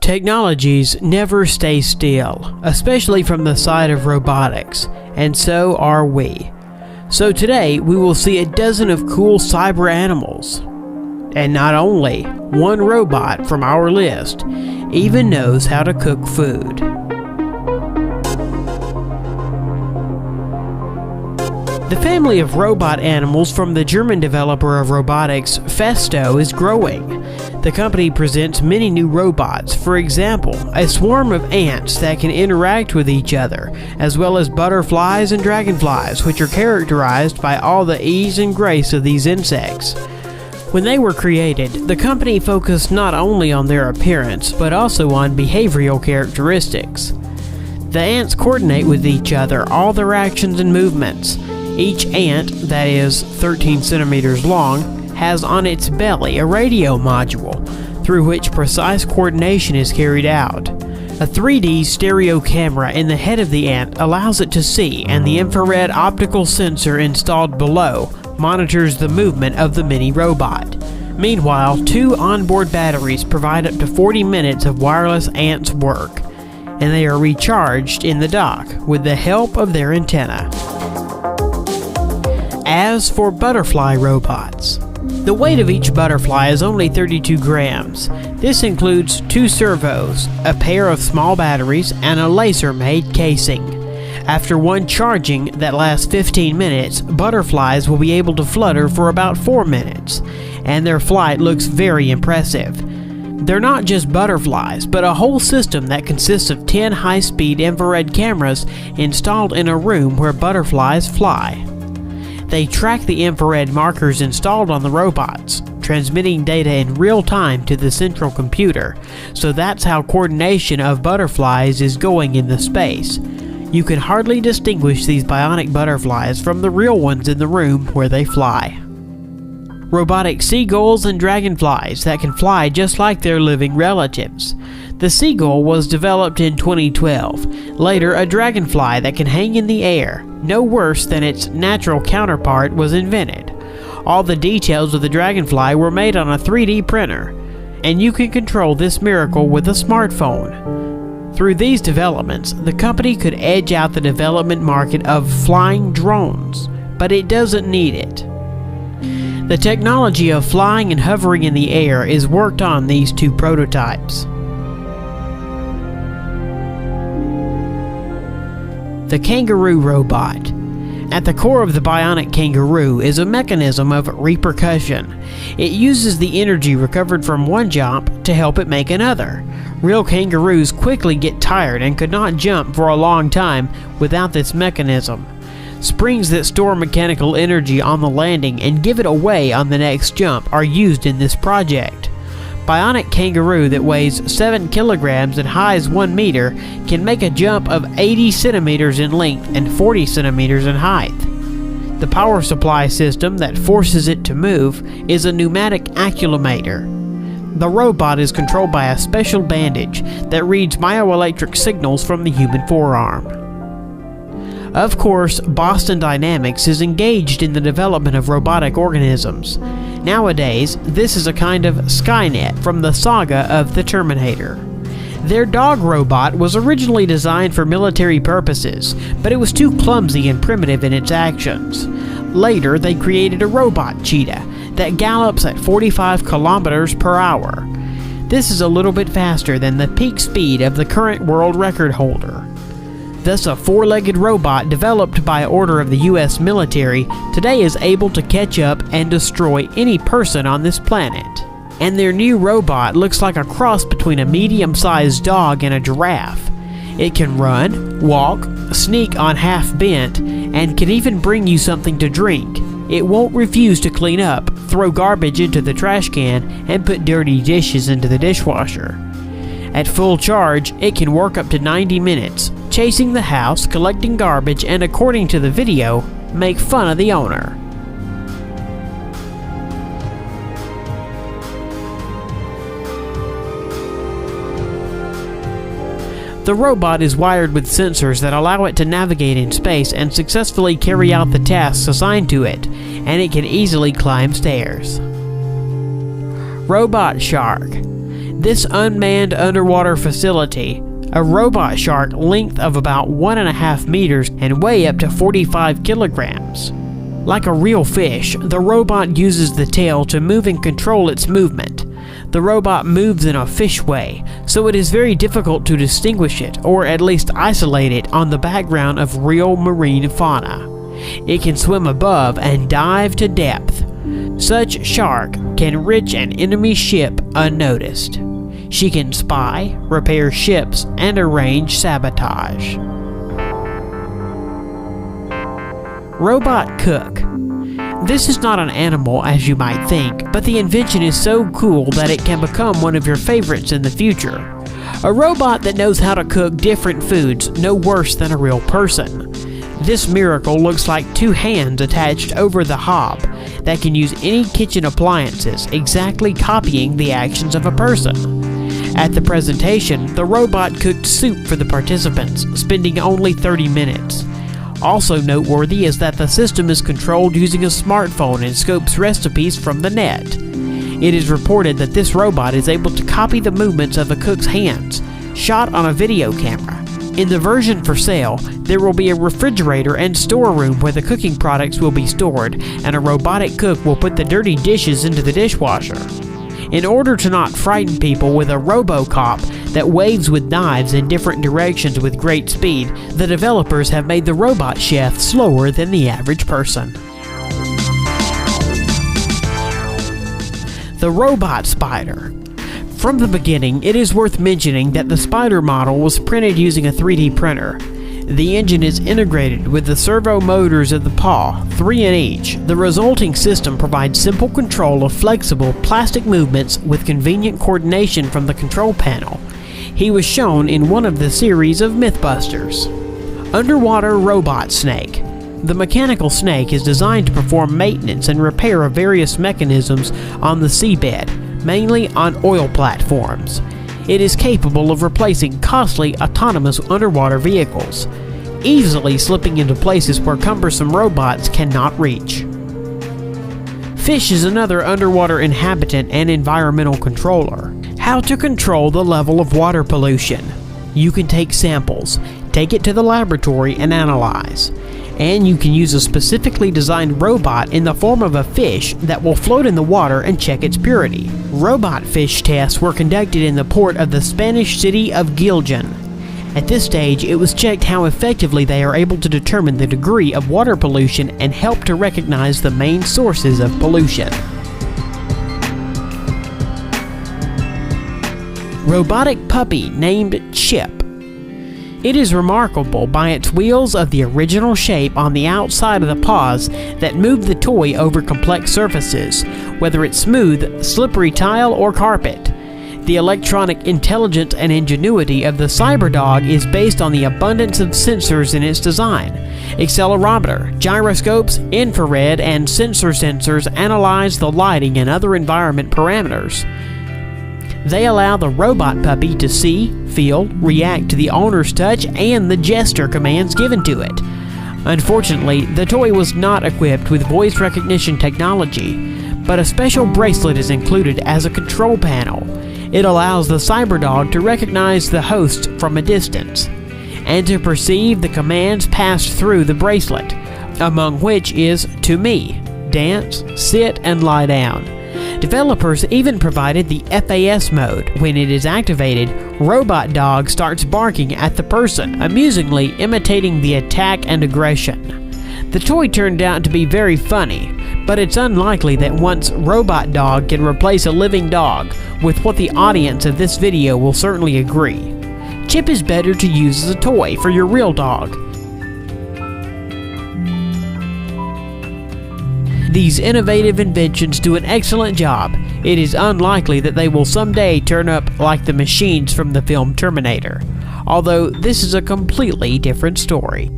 Technologies never stay still, especially from the side of robotics, and so are we. So today we will see a dozen of cool cyber animals. And not only, one robot from our list even knows how to cook food. The family of robot animals from the German developer of robotics, Festo, is growing. The company presents many new robots, for example, a swarm of ants that can interact with each other, as well as butterflies and dragonflies, which are characterized by all the ease and grace of these insects. When they were created, the company focused not only on their appearance, but also on behavioral characteristics. The ants coordinate with each other all their actions and movements. Each ant, that is 13 centimeters long, has on its belly a radio module, through which precise coordination is carried out. A 3D stereo camera in the head of the ant allows it to see, and the infrared optical sensor installed below monitors the movement of the mini robot. Meanwhile, 2 onboard batteries provide up to 40 minutes of wireless ants work, and they are recharged in the dock with the help of their antenna. As for butterfly robots, the weight of each butterfly is only 32 grams. This includes 2 servos, a pair of small batteries, and a laser-made casing. After one charging that lasts 15 minutes, butterflies will be able to flutter for about 4 minutes, and their flight looks very impressive. They're not just butterflies, but a whole system that consists of 10 high-speed infrared cameras installed in a room where butterflies fly. They track the infrared markers installed on the robots, transmitting data in real time to the central computer, so that's how coordination of butterflies is going in the space. You can hardly distinguish these bionic butterflies from the real ones in the room where they fly. Robotic seagulls and dragonflies that can fly just like their living relatives. The seagull was developed in 2012. Later, a dragonfly that can hang in the air, no worse than its natural counterpart, was invented. All the details of the dragonfly were made on a 3D printer, and you can control this miracle with a smartphone. Through these developments, the company could edge out the development market of flying drones, but it doesn't need it. The technology of flying and hovering in the air is worked on these 2 prototypes. The kangaroo robot. At the core of the bionic kangaroo is a mechanism of repercussion. It uses the energy recovered from one jump to help it make another. Real kangaroos quickly get tired and could not jump for a long time without this mechanism. Springs that store mechanical energy on the landing and give it away on the next jump are used in this project. Bionic kangaroo that weighs 7 kilograms and highs 1 meter can make a jump of 80 centimeters in length and 40 centimeters in height. The power supply system that forces it to move is a pneumatic accumulator. The robot is controlled by a special bandage that reads myoelectric signals from the human forearm. Of course, Boston Dynamics is engaged in the development of robotic organisms. Nowadays, this is a kind of Skynet from the saga of the Terminator. Their dog robot was originally designed for military purposes, but it was too clumsy and primitive in its actions. Later, they created a robot cheetah that gallops at 45 kilometers per hour. This is a little bit faster than the peak speed of the current world record holder. Thus, a 4-legged robot developed by order of the U.S. military today is able to catch up and destroy any person on this planet. And their new robot looks like a cross between a medium-sized dog and a giraffe. It can run, walk, sneak on half bent, and can even bring you something to drink. It won't refuse to clean up, throw garbage into the trash can, and put dirty dishes into the dishwasher. At full charge, it can work up to 90 minutes, chasing the house, collecting garbage, and according to the video, make fun of the owner. The robot is wired with sensors that allow it to navigate in space and successfully carry out the tasks assigned to it, and it can easily climb stairs. Robot Shark. This unmanned underwater facility, a robot shark length of about 1.5 meters and weigh up to 45 kilograms. Like a real fish, the robot uses the tail to move and control its movement. The robot moves in a fish way, so it is very difficult to distinguish it, or at least isolate it on the background of real marine fauna. It can swim above and dive to depth. Such shark can reach an enemy ship unnoticed. She can spy, repair ships, and arrange sabotage. Robot Cook. This is not an animal as you might think, but the invention is so cool that it can become one of your favorites in the future. A robot that knows how to cook different foods no worse than a real person. This miracle looks like two hands attached over the hob that can use any kitchen appliances, exactly copying the actions of a person. At the presentation, the robot cooked soup for the participants, spending only 30 minutes. Also noteworthy is that the system is controlled using a smartphone and scopes recipes from the net. It is reported that this robot is able to copy the movements of a cook's hands, shot on a video camera. In the version for sale, there will be a refrigerator and storeroom where the cooking products will be stored, and a robotic cook will put the dirty dishes into the dishwasher. In order to not frighten people with a RoboCop that waves with knives in different directions with great speed, the developers have made the robot chef slower than the average person. The Robot Spider. From the beginning, it is worth mentioning that the Spider model was printed using a 3D printer. The engine is integrated with the servo motors of the paw, 3 in each. The resulting system provides simple control of flexible plastic movements with convenient coordination from the control panel. He was shown in one of the series of Mythbusters. Underwater Robot Snake. The mechanical snake is designed to perform maintenance and repair of various mechanisms on the seabed, mainly on oil platforms. It is capable of replacing costly autonomous underwater vehicles, easily slipping into places where cumbersome robots cannot reach. Fish is another underwater inhabitant and environmental controller. How to control the level of water pollution. You can take samples, take it to the laboratory and analyze. And you can use a specifically designed robot in the form of a fish that will float in the water and check its purity. Robot fish tests were conducted in the port of the Spanish city of Gilgin. At this stage, it was checked how effectively they are able to determine the degree of water pollution and help to recognize the main sources of pollution. Robotic puppy named Chip. It is remarkable by its wheels of the original shape on the outside of the paws that move the toy over complex surfaces, whether it's smooth, slippery tile, or carpet. The electronic intelligence and ingenuity of the CyberDog is based on the abundance of sensors in its design. Accelerometer, gyroscopes, infrared, and sensors analyze the lighting and other environment parameters. They allow the robot puppy to see, feel, react to the owner's touch and the gesture commands given to it. Unfortunately, the toy was not equipped with voice recognition technology, but a special bracelet is included as a control panel. It allows the CyberDog to recognize the host from a distance, and to perceive the commands passed through the bracelet, among which is to me, dance, sit, and lie down. Developers even provided the FAS mode. When it is activated, Robot Dog starts barking at the person, amusingly imitating the attack and aggression. The toy turned out to be very funny, but it's unlikely that once Robot Dog can replace a living dog, with what the audience of this video will certainly agree. Chip is better to use as a toy for your real dog. These innovative inventions do an excellent job. It is unlikely that they will someday turn up like the machines from the film Terminator, although this is a completely different story.